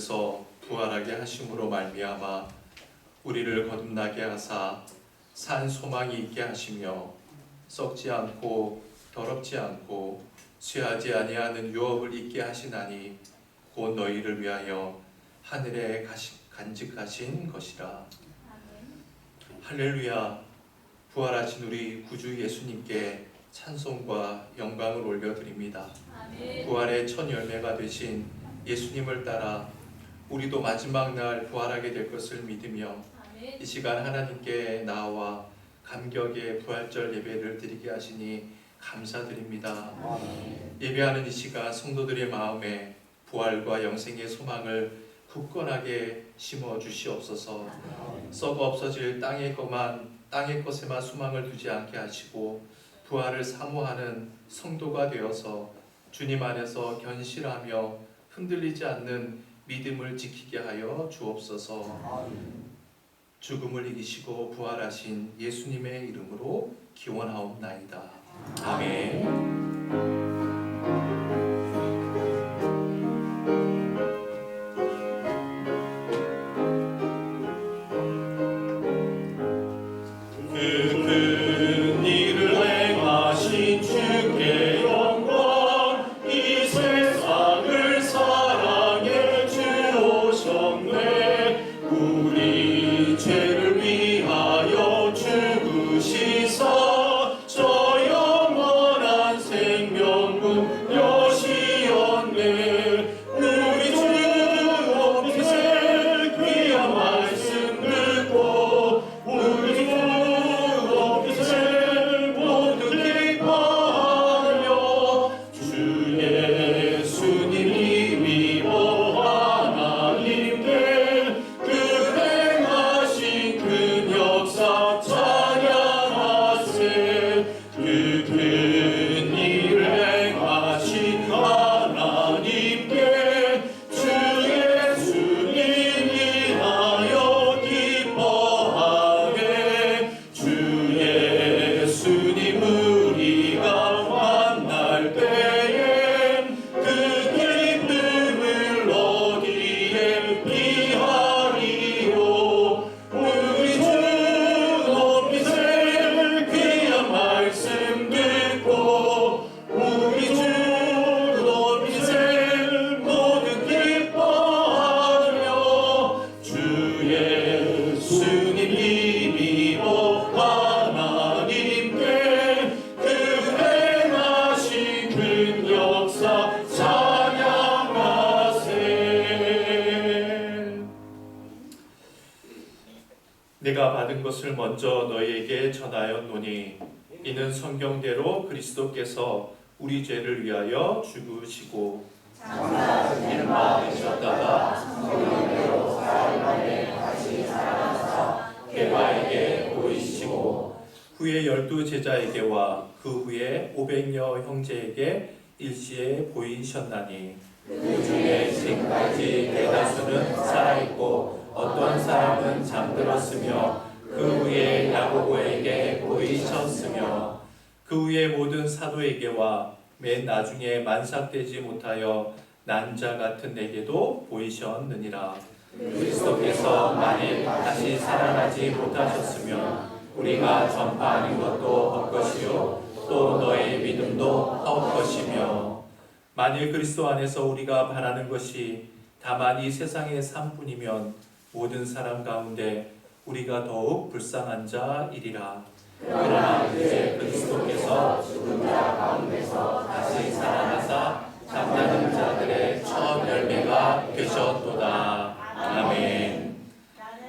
가운데서 부활하게 하심으로 말미암아 우리를 거듭나게 하사 산 소망이 있게 하시며 썩지 않고 더럽지 않고 쇠하지 아니하는 유업을 있게 하시나니 곧 너희를 위하여 하늘에 간직하신 것이라. 할렐루야. 부활하신 우리 구주 예수님께 찬송과 영광을 올려드립니다. 부활의 첫 열매가 되신 예수님을 따라 우리도 마지막 날 부활하게 될 것을 믿으며 이 시간 하나님께 나와 감격의 부활절 예배를 드리게 하시니 감사드립니다. 예배하는 이 시간 성도들의 마음에 부활과 영생의 소망을 굳건하게 심어 주시옵소서. 썩어 없어질 땅의 것에만 소망을 두지 않게 하시고 부활을 사모하는 성도가 되어서 주님 안에서 견실하며 흔들리지 않는 믿음을 지키게 하여 주옵소서. 죽음을 이기시고 부활하신 예수님의 이름으로 기원하옵나이다. 아멘. 내가 받은 것을 먼저 너희에게 전하였노니 이는 성경대로 그리스도께서 우리 죄를 위하여 죽으시고 장사하신 바 되셨다가 성경대로 사흘 만에 다시 살아나사 개바에게 보이시고 후에 12 제자에게와 그 후에 500여 형제에게 일시에 보이셨나니 그 중에 지금까지 대다수는 살아있고 어떤 사람은 잠들었으며 그 후에 야고보에게 보이셨으며 그 후에 모든 사도에게와 맨 나중에 만삭되지 못하여 난 자 같은 내게도 보이셨느니라. 그리스도께서 만일 다시 살아나지 못하셨으면 우리가 전파하는 것도 헛것이요 또 너의 믿음도 헛것이며 만일 그리스도 안에서 우리가 바라는 것이 다만 이 세상의 삶뿐이면 모든 사람 가운데 우리가 더욱 불쌍한 자이리라. 그러나 이제 그리스도께서 죽은 자 가운데서 다시 살아나사 잠자는 자들의 첫 열매가 되셨도다. 아멘.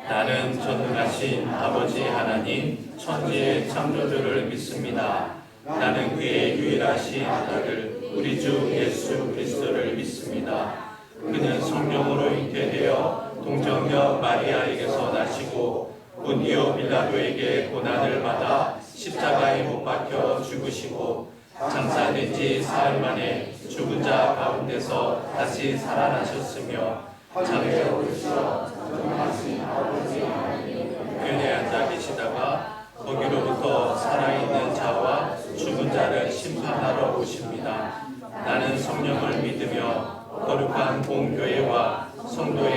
나는 전능하신 아버지 하나님 천지의 창조주를 믿습니다. 나는 그의 유일하신 아들 우리 주 예수 그리스도를 믿습니다. 그는 성령으로 잉태되어 동정녀 마리아에게서 나시고 본디오 빌라도에게 고난을 받아 십자가에 못 박혀 죽으시고 장사된 지 사흘 만에 죽은 자 가운데서 다시 살아나셨으며 장래 오르시어 전능하신 아버지 하나님 궤에 앉아 계시다가 거기로부터 살아있는 자와 죽은 자를 심판하러 오십니다. 나는 성령을 믿으며 거룩한 공교회와 성도의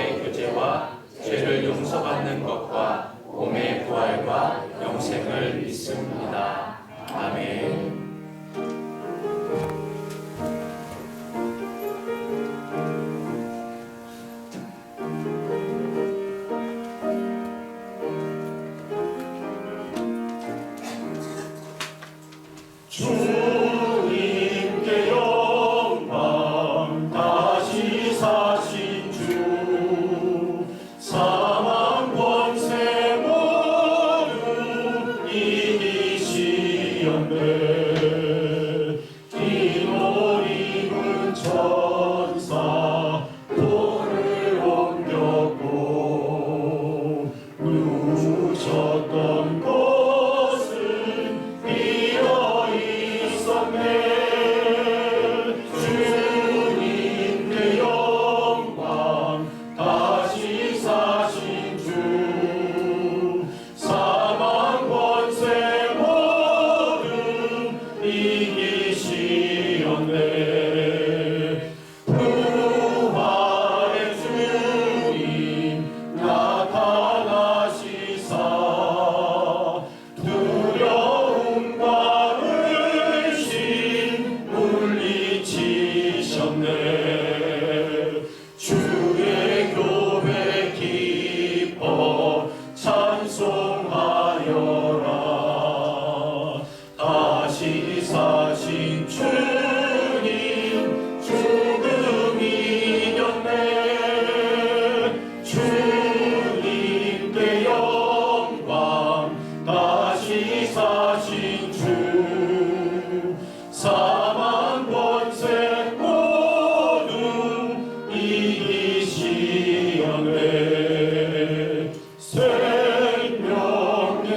믿습니다. 아멘. 주님께 영광, 다시 사신 주, 사망 권세 모두 이기시었네. 기도 입은 천사 돌을 옮겼고, 누우셨던 곳은 비어 있었네. 주님께 영광, 다시 사신 주, 사망 권세 모두 이기시었네. 부활의 주님 나타나시사 두려움과 의심 물리치셨네. 주의 교회 기뻐 찬송하여라. 다시 사신 주님 죽음 이겼네. 주님께 영광, 다시 사신 주, 사망 권세 모두 이기시었네. 생명의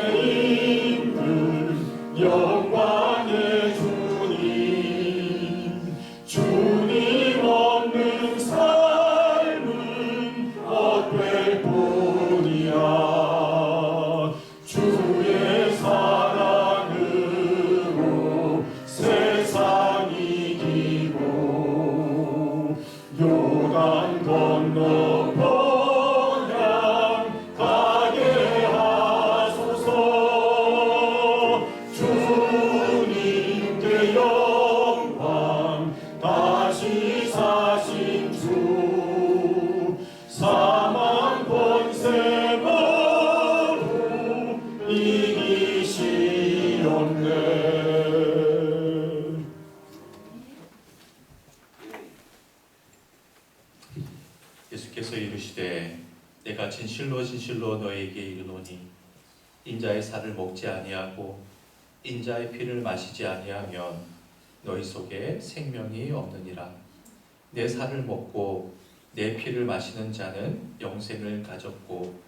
인물, 영광의 주님, 주님 없는 삶은 헛될 뿐이야. 주의 사랑으로 세상 이기고, 요단 건너 평양 가게 하소서. 주님께 영광, 다시 사신 주, 사망 권세 모두 이기시었네. 예수께서 이르시되 내가 진실로 진실로 너에게 이르노니 인자의 살을 먹지 아니하고 인자의 피를 마시지 아니하면 너희 속에 생명이 없느니라. 내 살을 먹고 내 피를 마시는 자는 영생을 가졌고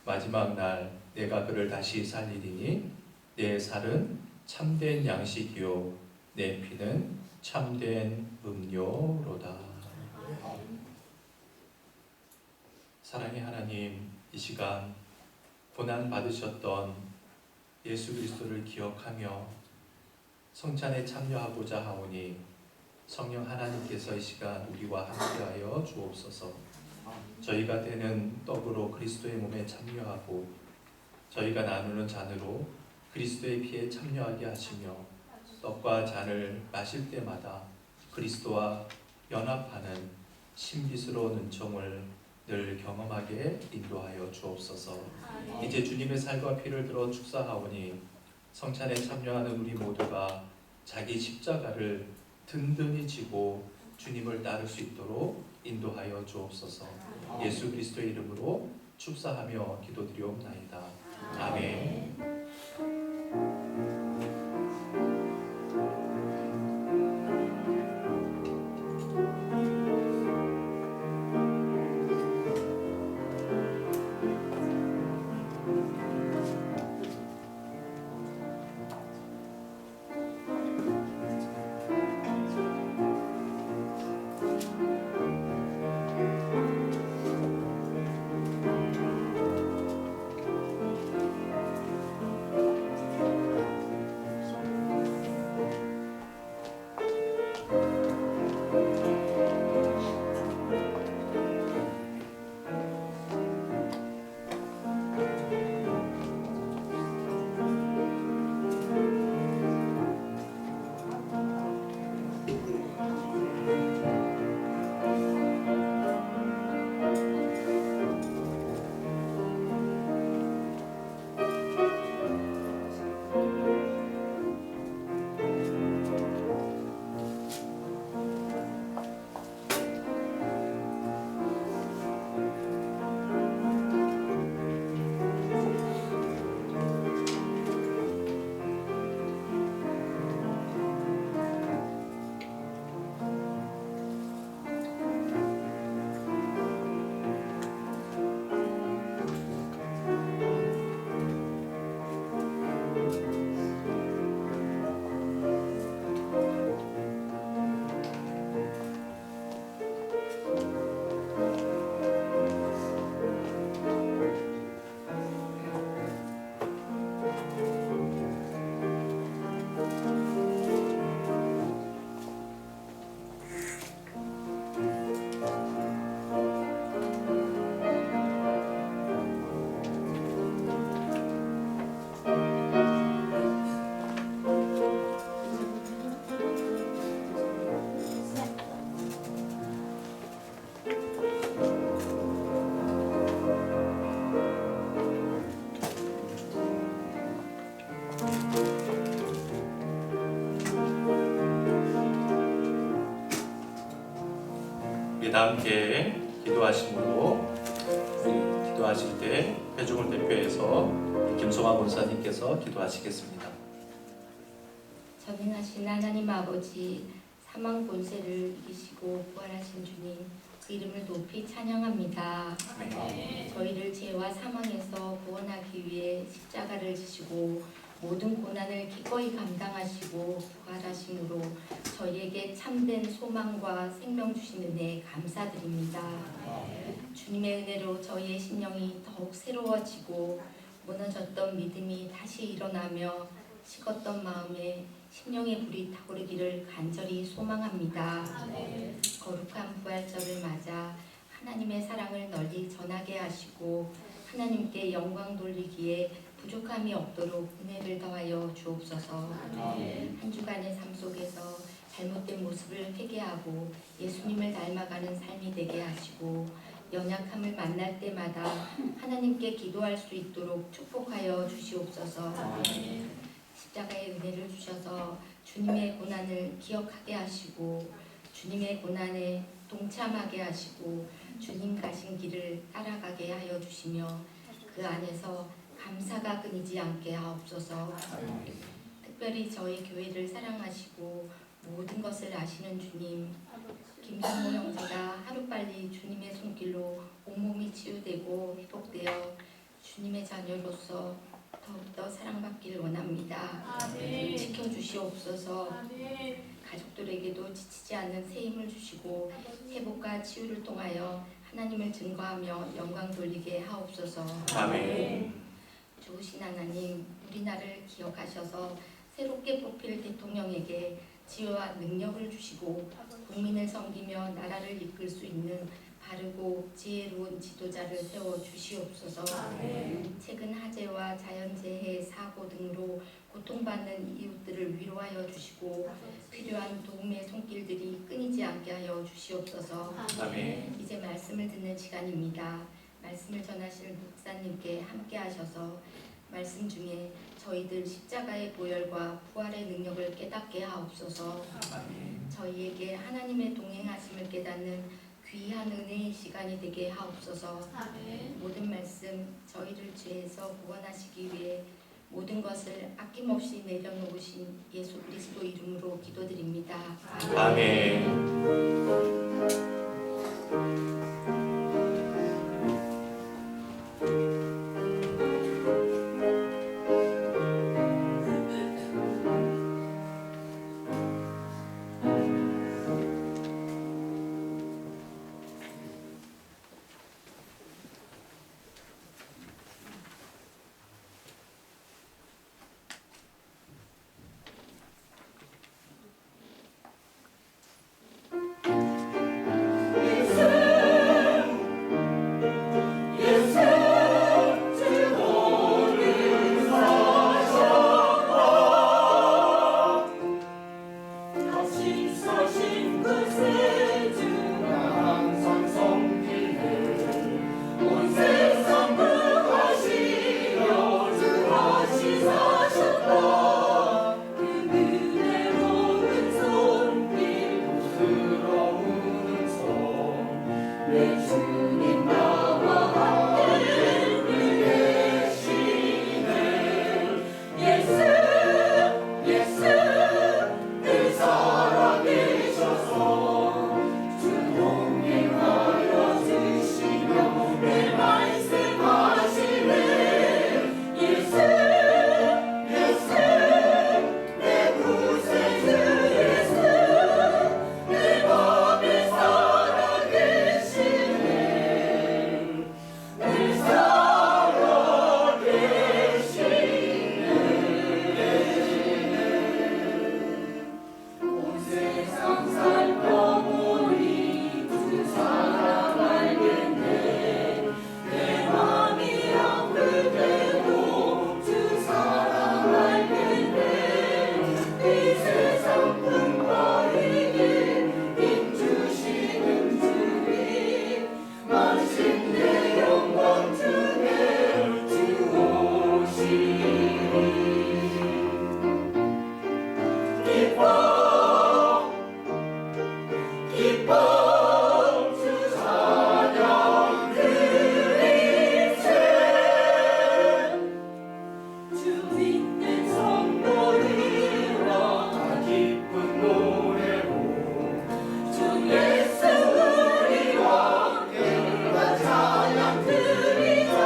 마지막 날 내가 그를 다시 살리리니 내 살은 참된 양식이요 내 피는 참된 음료로다. 사랑의 하나님, 이 시간 고난 받으셨던 예수 그리스도를 기억하며 성찬에 참여하고자 하오니 성령 하나님께서 이 시간 우리와 함께하여 주옵소서. 저희가 되는 떡으로 그리스도의 몸에 참여하고 저희가 나누는 잔으로 그리스도의 피에 참여하게 하시며 떡과 잔을 마실 때마다 그리스도와 연합하는 신비스러운 은총을 늘 경험하게 인도하여 주옵소서. 이제 주님의 살과 피를 들어 축사하오니 성찬에 참여하는 우리 모두가 자기 십자가를 든든히 지고 주님을 따를 수 있도록 인도하여 주옵소서. 예수 그리스도의 이름으로 축사하며 기도드리옵나이다. 아멘. 다 함께 기도하심으로 우리 기도하실 때 회중을 대표해서 김성화 권사님께서 기도하시겠습니다. 전능하신 하나님 아버지, 사망 본세를 이기시고 부활하신 주님, 그 이름을 높이 찬양합니다. 저희를 죄와 사망에서 구원하기 위해 십자가를 지시고 모든 고난을 기꺼이 감당하시고 부활하심으로 저희에게 참된 소망과 생명 주신 은혜에 감사드립니다. 주님의 은혜로 저희의 심령이 더욱 새로워지고 무너졌던 믿음이 다시 일어나며 식었던 마음에 심령의 불이 타오르기를 간절히 소망합니다. 거룩한 부활절을 맞아 하나님의 사랑을 널리 전하게 하시고 하나님께 영광 돌리기에 부족함이 없도록 은혜를 더하여 주옵소서. 한 주간의 삶 속에서 잘못된 모습을 회개하고 예수님을 닮아가는 삶이 되게 하시고 연약함을 만날 때마다 하나님께 기도할 수 있도록 축복하여 주시옵소서. 십자가의 은혜를 주셔서 주님의 고난을 기억하게 하시고 주님의 고난에 동참하게 하시고 주님 가신 길을 따라가게 하여 주시며 그 안에서 감사가 끊이지 않게 하옵소서. 특별히 저희 교회를 사랑하시고 모든 것을 아시는 주님, 김성모 형제가 하루빨리 주님의 손길로 온몸이 치유되고 회복되어 주님의 자녀로서 더욱더 사랑받기를 원합니다. 지켜주시옵소서. 가족들에게도 지치지 않는 새 힘을 주시고 회복과 치유를 통하여 하나님을 증거하며 영광 돌리게 하옵소서. 아멘. 좋으신 하나님, 우리나라를 기억하셔서 새롭게 뽑힐 대통령에게 지혜와 능력을 주시고 국민을 섬기며 나라를 이끌 수 있는 바르고 지혜로운 지도자를 세워 주시옵소서. 최근 화재와 자연재해, 사고 등으로 고통받는 이웃들을 위로하여 주시고 필요한 도움의 손길들이 끊이지 않게 하여 주시옵소서. 아멘. 이제 말씀을 듣는 시간입니다. 말씀을 전하실 목사님께 함께 하셔서 말씀 중에 저희들 십자가의 보혈과 부활의 능력을 깨닫게 하옵소서. 저희에게 하나님의 동행하심을 깨닫는 귀한 은혜의 시간이 되게 하옵소서. 모든 말씀 저희를 죄에서 구원하시기 위해 모든 것을 아낌없이 내려놓으신 예수 그리스도 이름으로 기도드립니다. 아멘. 주 믿는 성도들아 다 기쁜 노래로 주 예수 우리와 함께 찬양 드리자.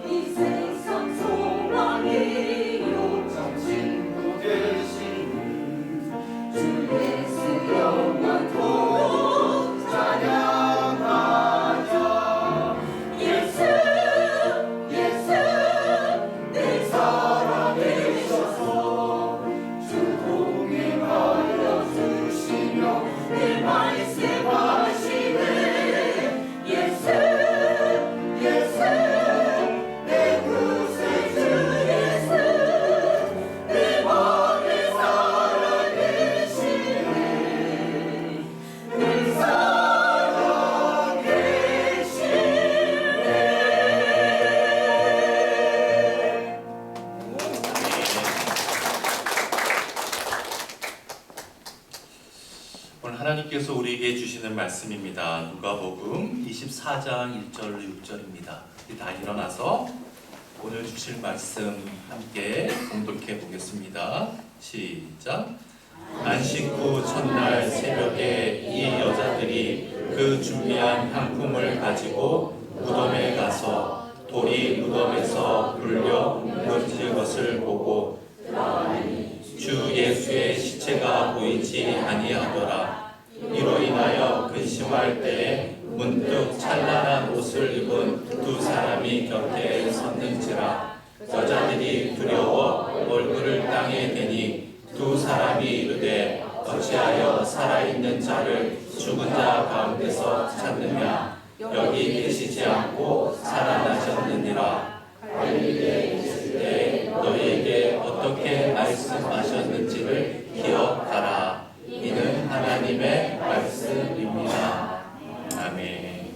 이 세상 소망이요 참 친구 되시니 주 예수 영원토록 찬양하자. 예수 예수 내 사랑이셔서 주 동행하여 주시며 내 말씀하시네. 예수 예수 내 구세주 예수 내 맘에 살아계시네. 늘 살아계시네. 오늘 하나님께서 우리에게 주시는 말씀입니다. 누가복음 24장 1절 6절입니다. 다 일어나서 오늘 주실 말씀 함께 공독해 보겠습니다. 시작. 안식 후 첫날 새벽에 이 여자들이 그 준비한 향품을 가지고 무덤에 가서 돌이 무덤에서 굴려 무너진 것을 보고 주 예수의 시체가 보이지 아니하더라. 이로 인하여 근심할 때에 문득 찬란한 옷을 입은 두 사람이 곁에 섰는지라. 여자들이 두려워 얼굴을 땅에 대니 두 사람이 이르되 어찌하여 살아있는 자를 죽은 자 가운데서 찾느냐. 여기 계시지 않고 살아나셨느니라. 갈릴리에 있을 때 너희에게 어떻게 말씀하셨는지를 기억하라. 이는 하나님의 말씀입니다. 아멘.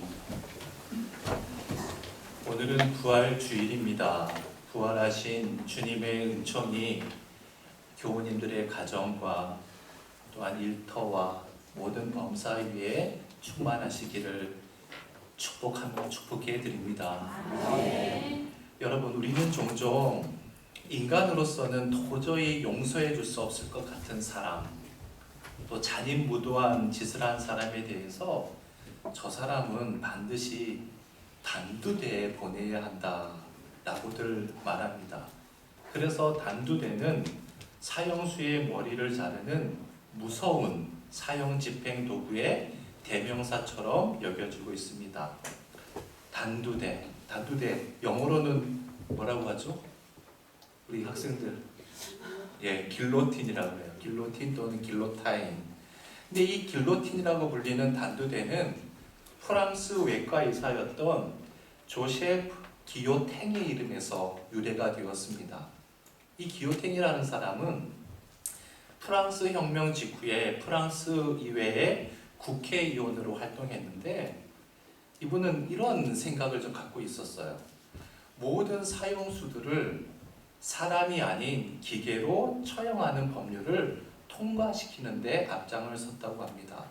오늘은 부활 주일입니다. 부활하신 주님의 은총이 교우님들의 가정과 또한 일터와 모든 범사 위에 충만하시기를 축복하며 축복해 드립니다. 여러분, 우리는 종종 인간으로서는 도저히 용서해 줄 수 없을 것 같은 사람, 또 잔인무도한 짓을 한 사람에 대해서 저 사람은 반드시 단두대에 보내야 한다라고들 말합니다. 그래서 단두대는 사형수의 머리를 자르는 무서운 사형집행 도구의 대명사처럼 여겨지고 있습니다. 단두대 영어로는 뭐라고 하죠? 우리 학생들 길로틴이라고 해요. 길로틴 또는 길로타인. 근데 이 길로틴이라고 불리는 단두대는 프랑스 외과 의사였던 조세프 기요탱의 이름에서 유래가 되었습니다. 이 기요탱이라는 사람은 프랑스 혁명 직후에 프랑스 이외의 국회의원으로 활동했는데, 이분은 이런 생각을 좀 갖고 있었어요. 모든 사형수들을 사람이 아닌 기계로 처형하는 법률을 통과시키는데 앞장을 섰다고 합니다.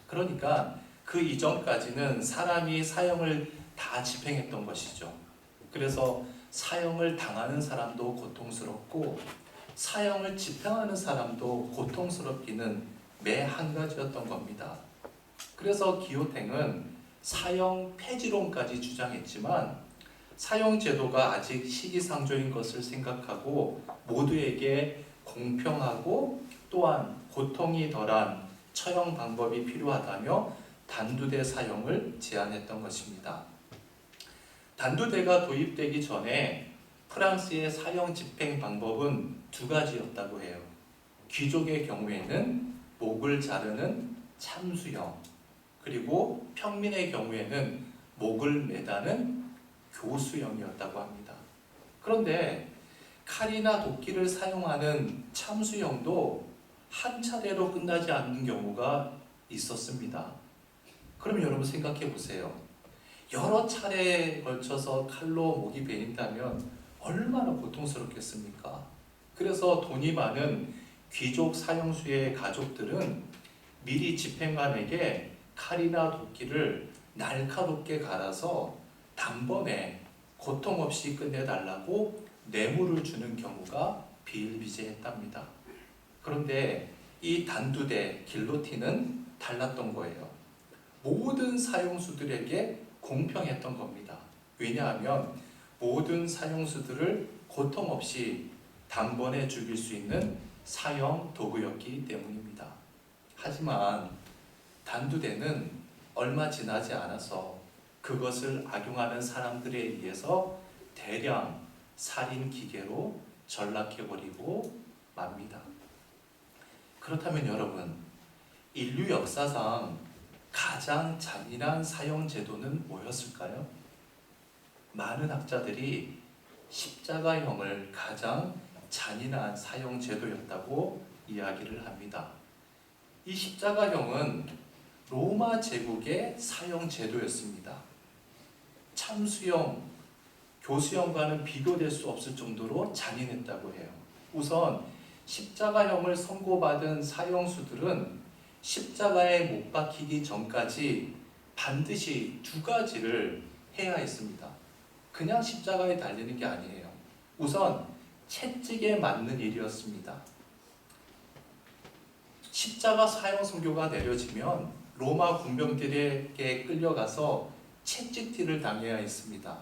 그러니까 그 이전까지는 사람이 사형을 다 집행했던 것이죠. 그래서 사형을 당하는 사람도 고통스럽고 사형을 집행하는 사람도 고통스럽기는 매 한 가지였던 겁니다. 그래서 기요탱은 사형 폐지론까지 주장했지만 사형 제도가 아직 시기상조인 것을 생각하고 모두에게 공평하고 또한 고통이 덜한 처형 방법이 필요하다며 단두대 사형을 제안했던 것입니다. 단두대가 도입되기 전에 프랑스의 사형 집행 방법은 두 가지였다고 해요. 귀족의 경우에는 목을 자르는 참수형, 그리고 평민의 경우에는 목을 매다는 교수형이었다고 합니다. 그런데 칼이나 도끼를 사용하는 참수형도 한 차례로 끝나지 않는 경우가 있었습니다. 그럼 여러분 생각해 보세요. 여러 차례에 걸쳐서 칼로 목이 베인다면 얼마나 고통스럽겠습니까? 그래서 돈이 많은 귀족 사형수의 가족들은 미리 집행관에게 칼이나 도끼를 날카롭게 갈아서 단번에 고통 없이 끝내달라고 뇌물을 주는 경우가 비일비재했답니다. 그런데 이 단두대 길로틴은 달랐던 거예요. 모든 사형수들에게 공평했던 겁니다. 왜냐하면 모든 사형수들을 고통 없이 단번에 죽일 수 있는 사형 도구였기 때문입니다. 하지만 단두대는 얼마 지나지 않아서 그것을 악용하는 사람들에 의해서 대량 살인 기계로 전락해버리고 맙니다. 그렇다면 여러분, 인류 역사상 가장 잔인한 사형 제도는 뭐였을까요? 많은 학자들이 십자가형을 가장 잔인한 사형 제도였다고 이야기를 합니다. 이 십자가형은 로마 제국의 사형 제도였습니다. 참수형, 교수형과는 비교될 수 없을 정도로 잔인했다고 해요. 우선 십자가형을 선고받은 사형수들은 십자가에 못 박히기 전까지 반드시 두 가지를 해야 했습니다. 그냥 십자가에 달리는 게 아니에요. 우선 채찍에 맞는 일이었습니다. 십자가 사형 선고가 내려지면 로마 군병들에게 끌려가서 채찍질을 당해야 했습니다.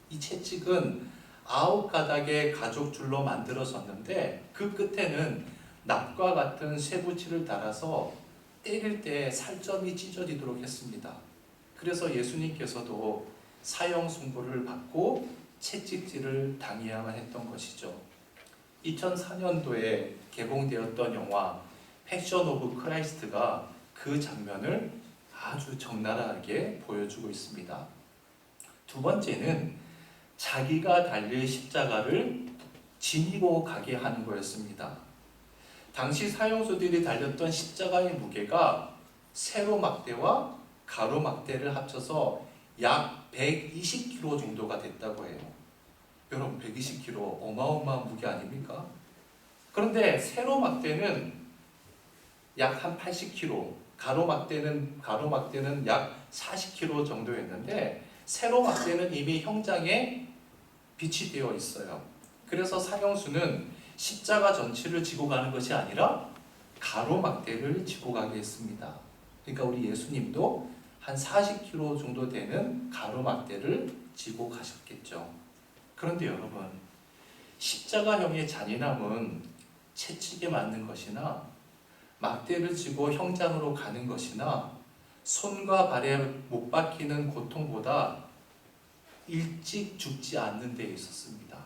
이 채찍은 9가닥의 가죽줄로 만들어졌는데 그 끝에는 납과 같은 쇠붙이를 달아서 때릴 때 살점이 찢어지도록 했습니다. 그래서 예수님께서도 사형 선고를 받고 채찍질을 당해야만 했던 것이죠. 2004년도에 개봉되었던 영화 패션 오브 크라이스트가 그 장면을 아주 적나라하게 보여주고 있습니다. 두 번째는 자기가 달릴 십자가를 지니고 가게 하는 거였습니다. 당시 사형수들이 달렸던 십자가의 무게가 세로 막대와 가로 막대를 합쳐서 약 120kg 정도가 됐다고 해요. 여러분, 120kg 어마어마한 무게 아닙니까? 그런데 세로 막대는 약 한 80kg, 가로 막대는 약 40kg 정도였는데 세로 막대는 이미 형장에 비치되어 있어요. 그래서 사형수는 십자가 전체를 지고 가는 것이 아니라 가로 막대를 지고 가게 했습니다. 그러니까 우리 예수님도 한 40kg 정도 되는 가로 막대를 지고 가셨겠죠. 그런데 여러분, 십자가형의 잔인함은 채찍에 맞는 것이나 막대를 지고 형장으로 가는 것이나 손과 발에 못 박히는 고통보다 일찍 죽지 않는 데 있었습니다.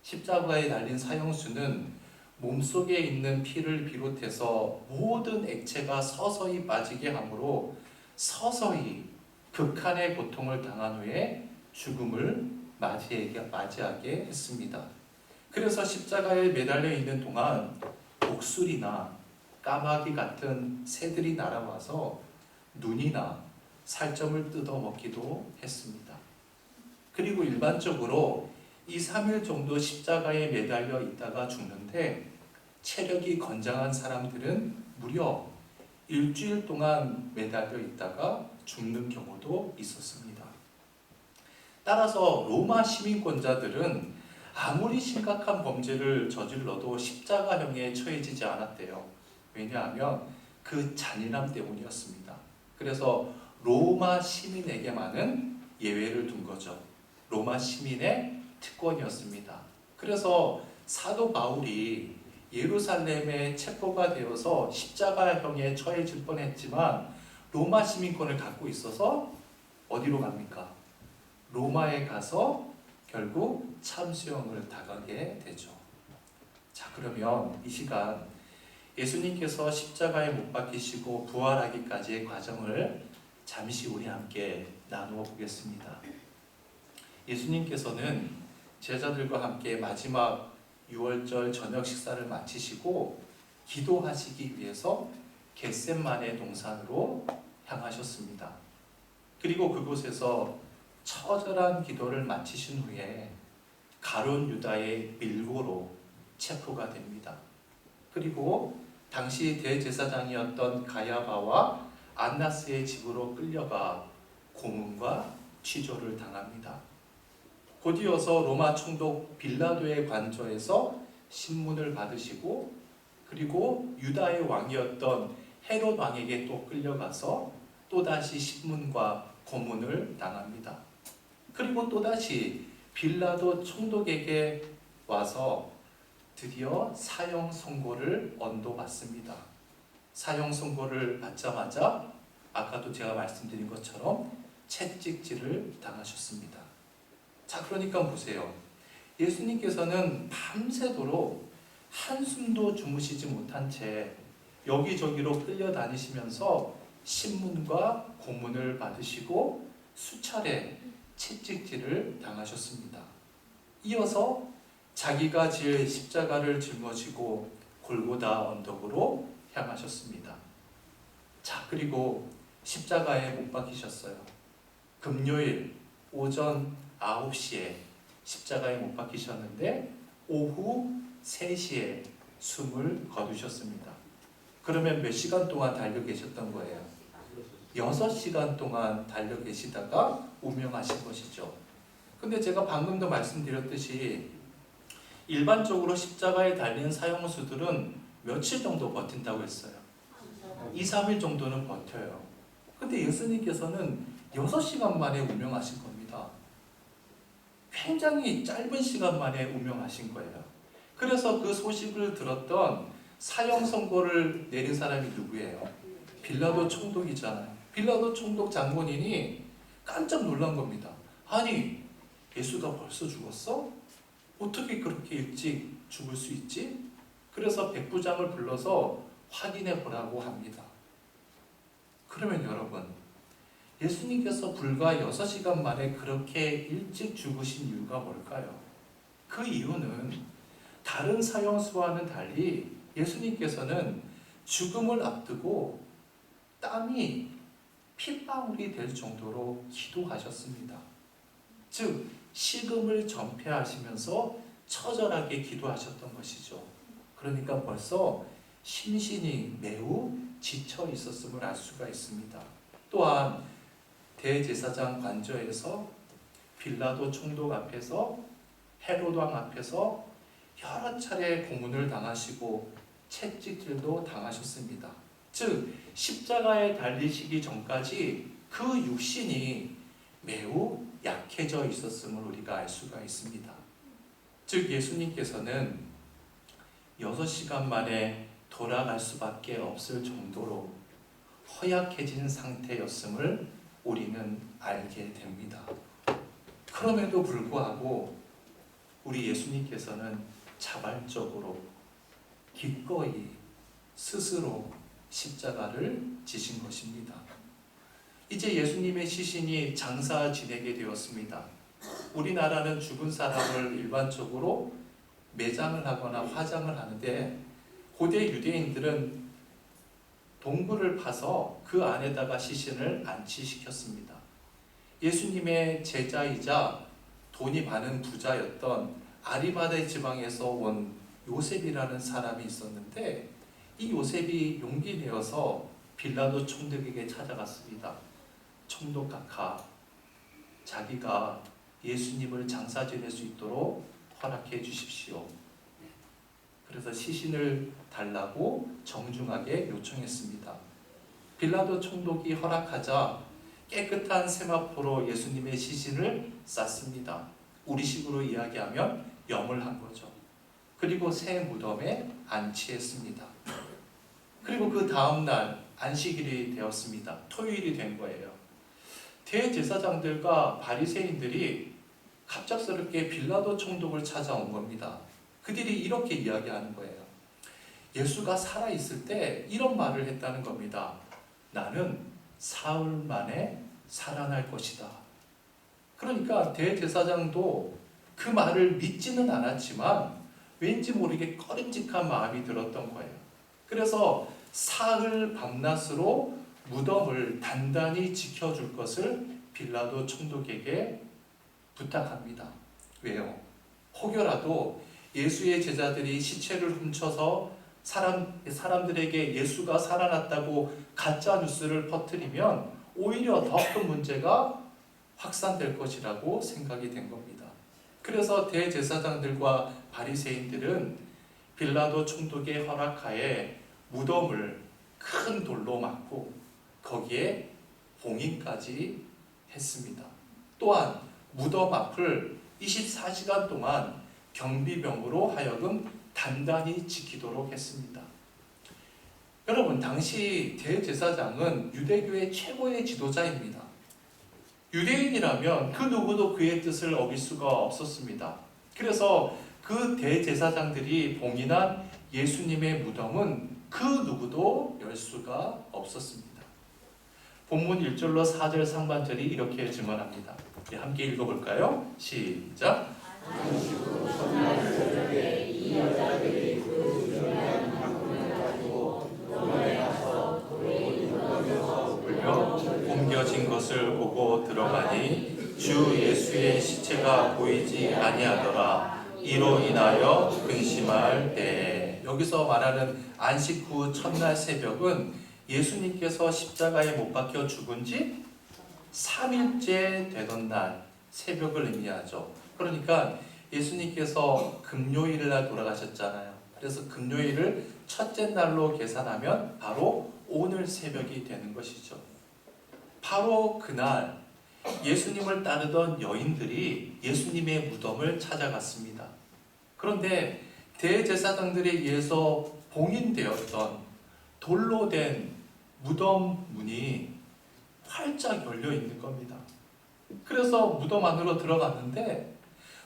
십자가에 달린 사형수는 몸속에 있는 피를 비롯해서 모든 액체가 서서히 빠지게 하므로 서서히 극한의 고통을 당한 후에 죽음을 맞이하게 했습니다. 그래서 십자가에 매달려 있는 동안 독수리나 까마귀 같은 새들이 날아와서 눈이나 살점을 뜯어먹기도 했습니다. 그리고 일반적으로 2-3일 정도 십자가에 매달려 있다가 죽는데 체력이 건장한 사람들은 무려 일주일 동안 매달려 있다가 죽는 경우도 있었습니다. 따라서 로마 시민권자들은 아무리 심각한 범죄를 저질러도 십자가형에 처해지지 않았대요. 왜냐하면 그 잔인함 때문이었습니다. 그래서 로마 시민에게만은 예외를 둔 거죠. 로마 시민의 특권이었습니다. 그래서 사도 바울이 예루살렘에 체포가 되어서 십자가형에 처해질 뻔했지만 로마 시민권을 갖고 있어서 어디로 갑니까? 로마에 가서 결국 참수형을 당하게 되죠. 자, 그러면 이 시간 예수님께서 십자가에 못 박히시고 부활하기까지의 과정을 잠시 우리 함께 나누어 보겠습니다. 예수님께서는 제자들과 함께 마지막 유월절 저녁 식사를 마치시고 기도하시기 위해서 겟셋마네 동산으로 향하셨습니다. 그리고 그곳에서 처절한 기도를 마치신 후에 가룟 유다의 밀고로 체포가 됩니다. 그리고 당시 대제사장이었던 가야바와 안나스의 집으로 끌려가 고문과 취조를 당합니다. 곧이어서 로마 총독 빌라도의 관저에서 신문을 받으시고 그리고 유다의 왕이었던 헤롯 왕에게 또 끌려가서 또다시 신문과 고문을 당합니다. 그리고 또다시 빌라도 총독에게 와서 드디어 사형 선고를 언도받습니다. 사형 선고를 받자마자 아까도 제가 말씀드린 것처럼 채찍질을 당하셨습니다. 자, 그러니까 보세요. 예수님께서는 밤새도록 한숨도 주무시지 못한 채 여기저기로 끌려다니시면서 신문과 고문을 받으시고 수차례 채찍질을 당하셨습니다. 이어서 자기가 지을 십자가를 짊어지고 골고다 언덕으로 향하셨습니다. 자, 그리고 십자가에 못 박히셨어요. 금요일 오전 9시에 십자가에 못 박히셨는데 오후 3시에 숨을 거두셨습니다. 그러면 몇 시간 동안 달려 계셨던 거예요? 6시간 동안 달려 계시다가 운명하신 것이죠. 근데 제가 방금도 말씀드렸듯이 일반적으로 십자가에 달린 사형수들은 며칠 정도 버틴다고 했어요? 2, 3일 정도는 버텨요. 근데 예수님께서는 6시간 만에 운명하신 겁니다. 굉장히 짧은 시간 만에 운명하신 거예요. 그래서 그 소식을 들었던 사형 선고를 내린 사람이 누구예요? 빌라도 총독이잖아요. 빌라도 총독 장본인이 깜짝 놀란 겁니다. 아니, 예수가 벌써 죽었어? 어떻게 그렇게 일찍 죽을 수 있지? 그래서 백부장을 불러서 확인해 보라고 합니다. 그러면 여러분, 예수님께서 불과 6시간 만에 그렇게 일찍 죽으신 이유가 뭘까요? 그 이유는 다른 사형수와는 달리 예수님께서는 죽음을 앞두고 땀이 핏방울이 될 정도로 기도하셨습니다. 즉, 식음을 전폐하시면서 처절하게 기도하셨던 것이죠. 그러니까 벌써 심신이 매우 지쳐 있었음을 알 수가 있습니다. 또한 대제사장 관저에서 빌라도 총독 앞에서 헤롯 왕 앞에서 여러 차례 고문을 당하시고 채찍질도 당하셨습니다. 즉 십자가에 달리시기 전까지 그 육신이 매우 약해져 있었음을 우리가 알 수가 있습니다. 즉 예수님께서는 6시간 만에 돌아갈 수밖에 없을 정도로 허약해진 상태였음을 우리는 알게 됩니다. 그럼에도 불구하고 우리 예수님께서는 자발적으로 기꺼이 스스로 십자가를 지신 것입니다. 이제 예수님의 시신이 장사 지내게 되었습니다. 우리나라는 죽은 사람을 일반적으로 매장을 하거나 화장을 하는데 고대 유대인들은 동굴을 파서 그 안에다가 시신을 안치시켰습니다. 예수님의 제자이자 돈이 많은 부자였던 아리마대 지방에서 온 요셉이라는 사람이 있었는데 이 요셉이 용기 내어서 빌라도 총독에게 찾아갔습니다. 총독 각하, 자기가 예수님을 장사 지낼 수 있도록 허락해 주십시오. 그래서 시신을 달라고 정중하게 요청했습니다. 빌라도 총독이 허락하자 깨끗한 세마포로 예수님의 시신을 쌌습니다. 우리식으로 이야기하면 염을 한 거죠. 그리고 새 무덤에 안치했습니다. 그리고 그 다음날 안식일이 되었습니다. 토요일이 된 거예요. 대제사장들과 바리새인들이 갑작스럽게 빌라도 총독을 찾아온 겁니다. 그들이 이렇게 이야기하는 거예요. 예수가 살아있을 때 이런 말을 했다는 겁니다. 나는 사흘 만에 살아날 것이다. 그러니까 대제사장도 그 말을 믿지는 않았지만 왠지 모르게 꺼림직한 마음이 들었던 거예요. 그래서 사흘 밤낮으로 무덤을 단단히 지켜줄 것을 빌라도 총독에게 부탁합니다. 왜요? 혹여라도 예수의 제자들이 시체를 훔쳐서 사람들에게 예수가 살아났다고 가짜 뉴스를 퍼뜨리면 오히려 더 큰 문제가 확산될 것이라고 생각이 된 겁니다. 그래서 대제사장들과 바리새인들은 빌라도 총독의 허락하에 무덤을 큰 돌로 막고 거기에 봉인까지 했습니다. 또한 무덤 앞을 24시간 동안 경비병으로 하여금 단단히 지키도록 했습니다. 여러분, 당시 대제사장은 유대교의 최고의 지도자입니다. 유대인이라면 그 누구도 그의 뜻을 어길 수가 없었습니다. 그래서 그 대제사장들이 봉인한 예수님의 무덤은 그 누구도 열 수가 없었습니다. 본문 1절로 4절 상반절이 이렇게 증언합니다. 함께 읽어볼까요? 시작. 안식으로 첫날 저녁에 이 여자들이 그 유명한 방문을 가지고 무덤에 가서 돌이 던져서 울려 옮겨진 것을 보고 들어가니 주 예수의 시체가 보이지 아니하더라. 이로 인하여 근심할 때. 여기서 말하는 안식 후 첫날 새벽은 예수님께서 십자가에 못 박혀 죽은 지 3일째 되던 날 새벽을 의미하죠. 그러니까 예수님께서 금요일 날 돌아가셨잖아요. 그래서 금요일을 첫째 날로 계산하면 바로 오늘 새벽이 되는 것이죠. 바로 그날 예수님을 따르던 여인들이 예수님의 무덤을 찾아갔습니다. 그런데 대제사장들에 의해서 봉인되었던 돌로 된 무덤 문이 활짝 열려 있는 겁니다. 그래서 무덤 안으로 들어갔는데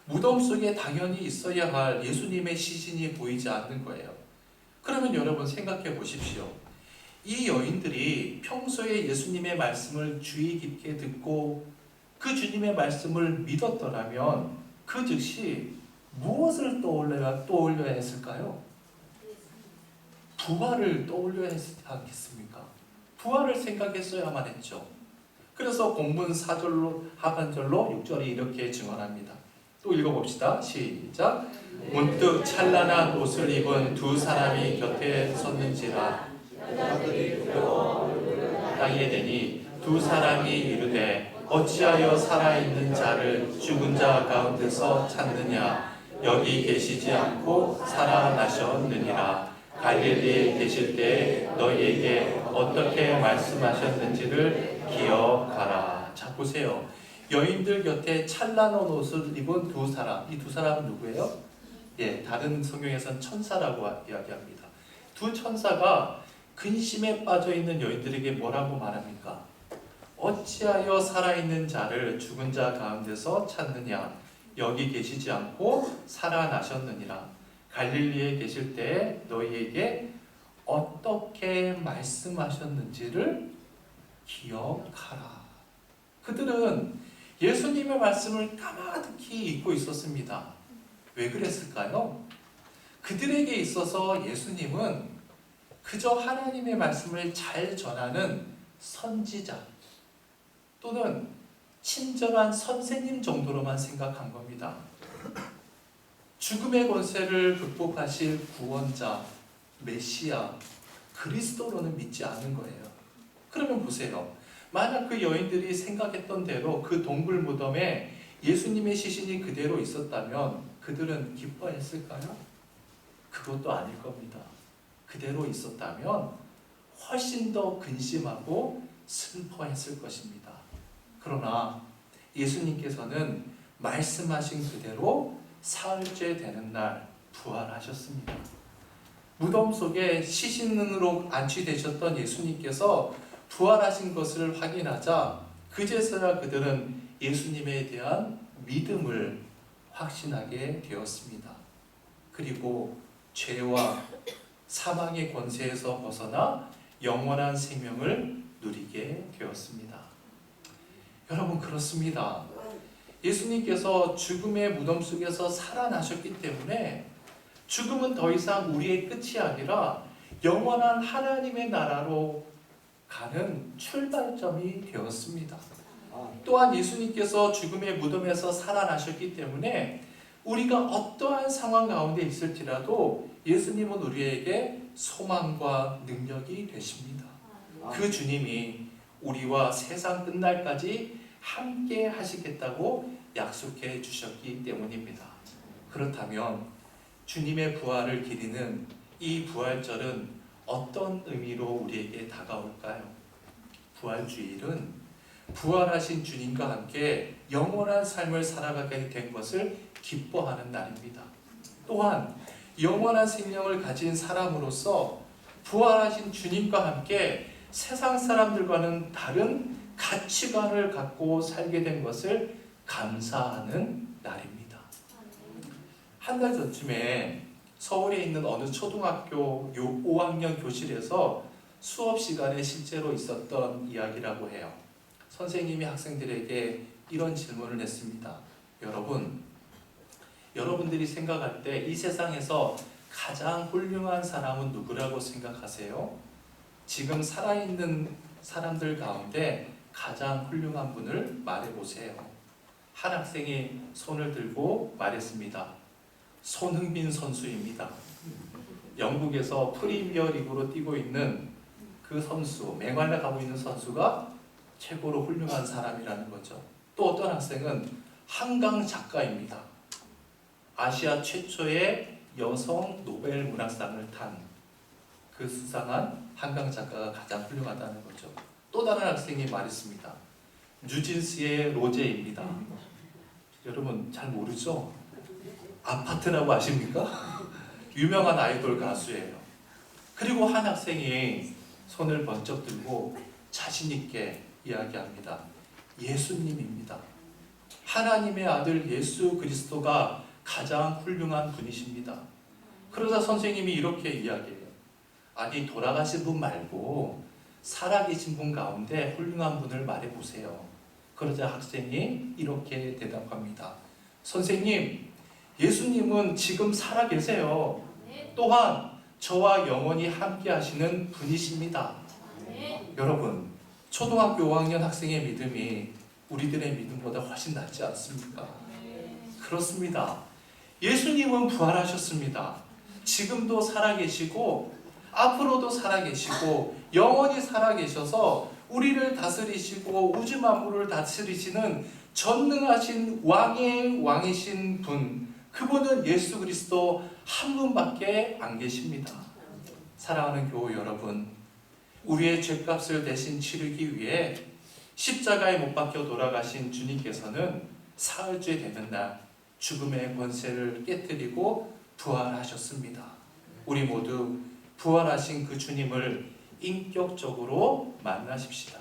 무덤 속에 당연히 있어야 할 예수님의 시신이 보이지 않는 거예요. 그러면 여러분 생각해 보십시오. 이 여인들이 평소에 예수님의 말씀을 주의 깊게 듣고 그 주님의 말씀을 믿었더라면 그 즉시 무엇을 떠올려야 했을까요? 부활을 떠올려야 했지 않겠습니까? 부활을 생각했어야만 했죠. 그래서 본문 4절로 하반절로 6절이 이렇게 증언합니다. 또 읽어봅시다. 시작. 문득 찬란한 옷을 입은 두 사람이 곁에 섰는지라 여자들이 두려워 얼굴을 땅에 대니 두 사람이 이르되 어찌하여 살아있는 자를 죽은 자 가운데서 찾느냐. 여기 계시지 않고 살아나셨느니라. 갈릴리에 계실 때 너희에게 어떻게 말씀하셨는지를 기억하라. 자, 보세요. 여인들 곁에 찬란한 옷을 입은 두 사람. 이 두 사람은 누구예요? 다른 성경에서는 천사라고 이야기합니다. 두 천사가 근심에 빠져 있는 여인들에게 뭐라고 말합니까? 어찌하여 살아있는 자를 죽은 자 가운데서 찾느냐. 여기 계시지 않고 살아나셨느니라. 갈릴리에 계실 때 너희에게 어떻게 말씀하셨는지를 기억하라. 그들은 예수님의 말씀을 까마득히 잊고 있었습니다. 왜 그랬을까요? 그들에게 있어서 예수님은 그저 하나님의 말씀을 잘 전하는 선지자 또는 친절한 선생님 정도로만 생각한 겁니다. 죽음의 권세를 극복하실 구원자, 메시아, 그리스도로는 믿지 않은 거예요. 그러면 보세요. 만약 그 여인들이 생각했던 대로 그 동굴 무덤에 예수님의 시신이 그대로 있었다면 그들은 기뻐했을까요? 그것도 아닐 겁니다. 그대로 있었다면 훨씬 더 근심하고 슬퍼했을 것입니다. 그러나 예수님께서는 말씀하신 그대로 사흘째 되는 날 부활하셨습니다. 무덤 속에 시신으로 안치되셨던 예수님께서 부활하신 것을 확인하자 그제서야 그들은 예수님에 대한 믿음을 확신하게 되었습니다. 그리고 죄와 사망의 권세에서 벗어나 영원한 생명을 누리게 되었습니다. 여러분, 그렇습니다. 예수님께서 죽음의 무덤 속에서 살아나셨기 때문에 죽음은 더 이상 우리의 끝이 아니라 영원한 하나님의 나라로 가는 출발점이 되었습니다. 또한 예수님께서 죽음의 무덤에서 살아나셨기 때문에 우리가 어떠한 상황 가운데 있을지라도 예수님은 우리에게 소망과 능력이 되십니다. 그 주님이 우리와 세상 끝날까지 함께 하시겠다고 약속해 주셨기 때문입니다. 그렇다면 주님의 부활을 기리는 이 부활절은 어떤 의미로 우리에게 다가올까요? 부활주일은 부활하신 주님과 함께 영원한 삶을 살아가게 된 것을 기뻐하는 날입니다. 또한 영원한 생명을 가진 사람으로서 부활하신 주님과 함께 세상 사람들과는 다른 가치관을 갖고 살게 된 것을 감사하는 날입니다. 한 달 전쯤에 서울에 있는 어느 초등학교 5학년 교실에서 수업 시간에 실제로 있었던 이야기라고 해요. 선생님이 학생들에게 이런 질문을 했습니다. 여러분들이 생각할 때 이 세상에서 가장 훌륭한 사람은 누구라고 생각하세요? 지금 살아있는 사람들 가운데 가장 훌륭한 분을 말해보세요. 한 학생이 손을 들고 말했습니다. 손흥민 선수입니다. 영국에서 프리미어 리그로 뛰고 있는 그 선수, 맹활약 하고 있는 선수가 최고로 훌륭한 사람이라는 거죠. 또 어떤 학생은 한강 작가입니다. 아시아 최초의 여성 노벨 문학상을 탄 그 수상한 한강 작가가 가장 훌륭하다는 거죠. 또 다른 학생이 말했습니다. 뉴진스의 로제입니다. 여러분 잘 모르죠? 아파트라고 아십니까? 유명한 아이돌 가수예요. 그리고 한 학생이 손을 번쩍 들고 자신 있게 이야기합니다. 예수님입니다. 하나님의 아들 예수 그리스도가 가장 훌륭한 분이십니다. 그러자 선생님이 이렇게 이야기해요. 아니 돌아가신 분 말고 살아계신 분 가운데 훌륭한 분을 말해보세요. 그러자 학생이 이렇게 대답합니다. 선생님, 예수님은 지금 살아계세요. 또한 저와 영원히 함께 하시는 분이십니다. 여러분, 초등학교 5학년 학생의 믿음이 우리들의 믿음보다 훨씬 낫지 않습니까? 그렇습니다. 예수님은 부활하셨습니다. 지금도 살아계시고 앞으로도 살아계시고 영원히 살아계셔서 우리를 다스리시고 우주 만물을 다스리시는 전능하신 왕의 왕이신 분, 그분은 예수 그리스도 한 분밖에 안 계십니다. 사랑하는 교우 여러분, 우리의 죄값을 대신 치르기 위해 십자가에 못 박혀 돌아가신 주님께서는 사흘째 되는 날 죽음의 권세를 깨뜨리고 부활하셨습니다. 우리 모두 부활하신 그 주님을 인격적으로 만나십시다.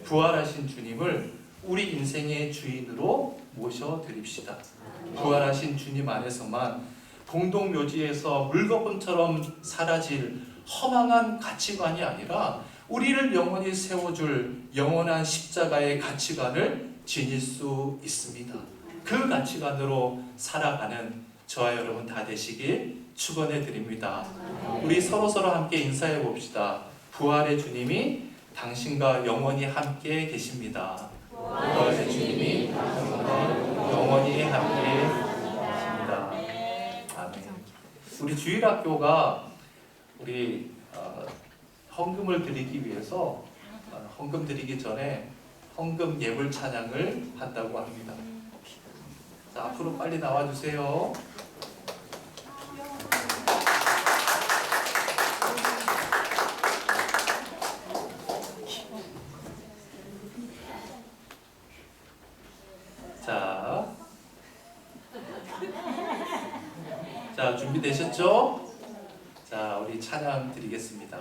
부활하신 주님을 우리 인생의 주인으로 모셔드립시다. 부활하신 주님 안에서만 공동묘지에서 물거품처럼 사라질 허망한 가치관이 아니라 우리를 영원히 세워줄 영원한 십자가의 가치관을 지닐 수 있습니다. 그 가치관으로 살아가는 저와 여러분 다 되시길 축원해 드립니다. 우리 서로서로 함께 인사해 봅시다. 부활의 주님이 당신과 영원히 함께 계십니다. 부활의 주님이 당신과 영원히 함께 계십니다. 아멘. 우리 주일학교가 우리 헌금을 드리기 위해서 헌금 드리기 전에 헌금 예물 찬양을 한다고 합니다. 자, 앞으로 빨리 나와주세요. 자, 준비되셨죠? 자, 우리 찬양 드리겠습니다.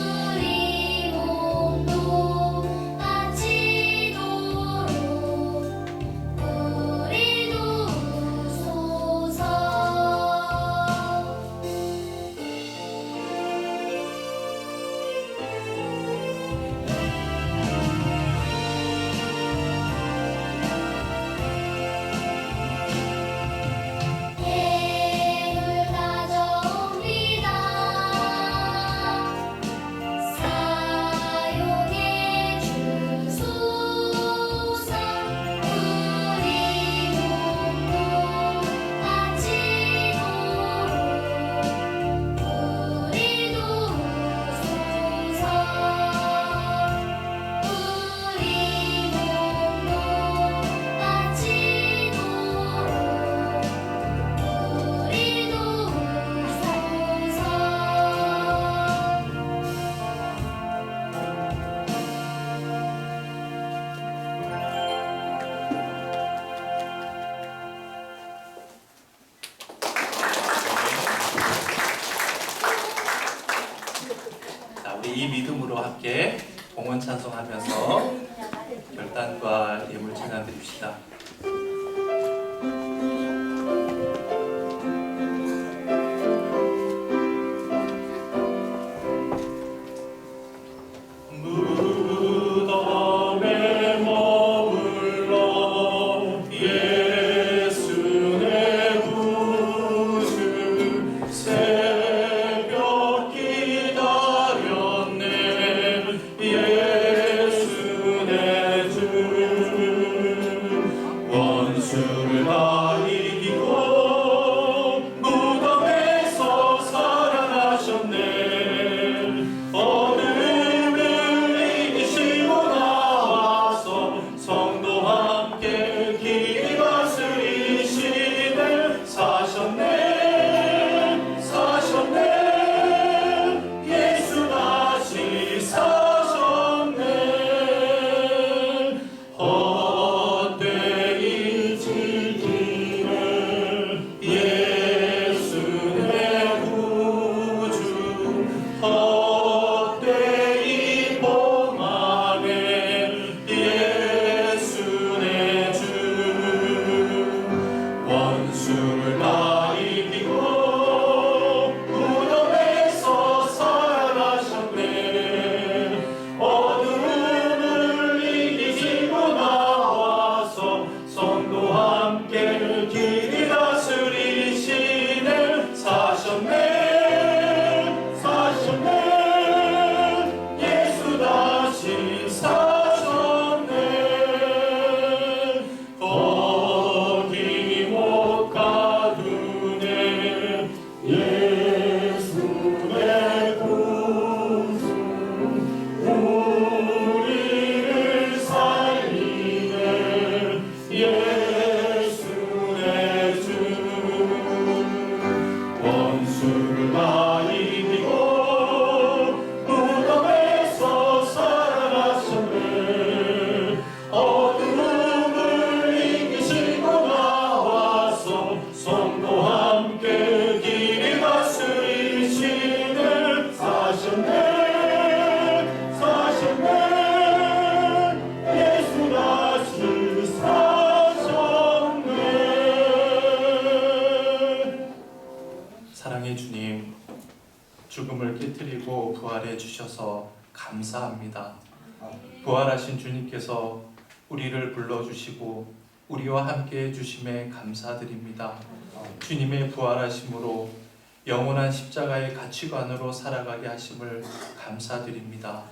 우리 몸도 이 믿음으로 함께 봉헌 찬송하면서 결단과 예물 제단 드립시다. 사랑의 주님, 죽음을 깨뜨리고 부활해 주셔서 감사합니다. 부활하신 주님께서 우리를 불러주시고 우리와 함께 해주심에 감사드립니다. 주님의 부활하심으로 영원한 십자가의 가치관으로 살아가게 하심을 감사드립니다.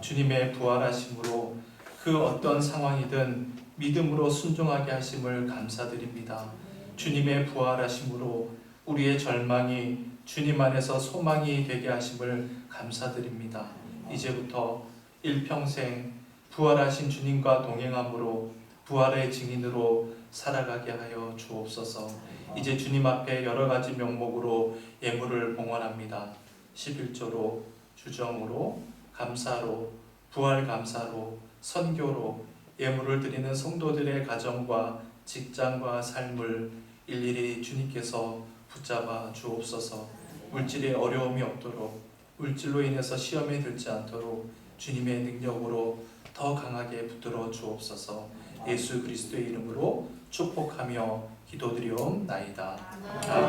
주님의 부활하심으로 그 어떤 상황이든 믿음으로 순종하게 하심을 감사드립니다. 주님의 부활하심으로 우리의 절망이 주님 안에서 소망이 되게 하심을 감사드립니다. 이제부터 일평생 부활하신 주님과 동행함으로 부활의 증인으로 살아가게 하여 주옵소서. 이제 주님 앞에 여러 가지 명목으로 예물을 봉헌합니다. 11조로, 주정으로, 감사로, 부활 감사로, 선교로 예물을 드리는 성도들의 가정과 직장과 삶을 일일이 주님께서 붙잡아 주옵소서. 물질에 어려움이 없도록, 물질로 인해서 시험에 들지 않도록 주님의 능력으로 더 강하게 붙들어 주옵소서. 예수 그리스도의 이름으로 축복하며 기도드리옵나이다. 아멘.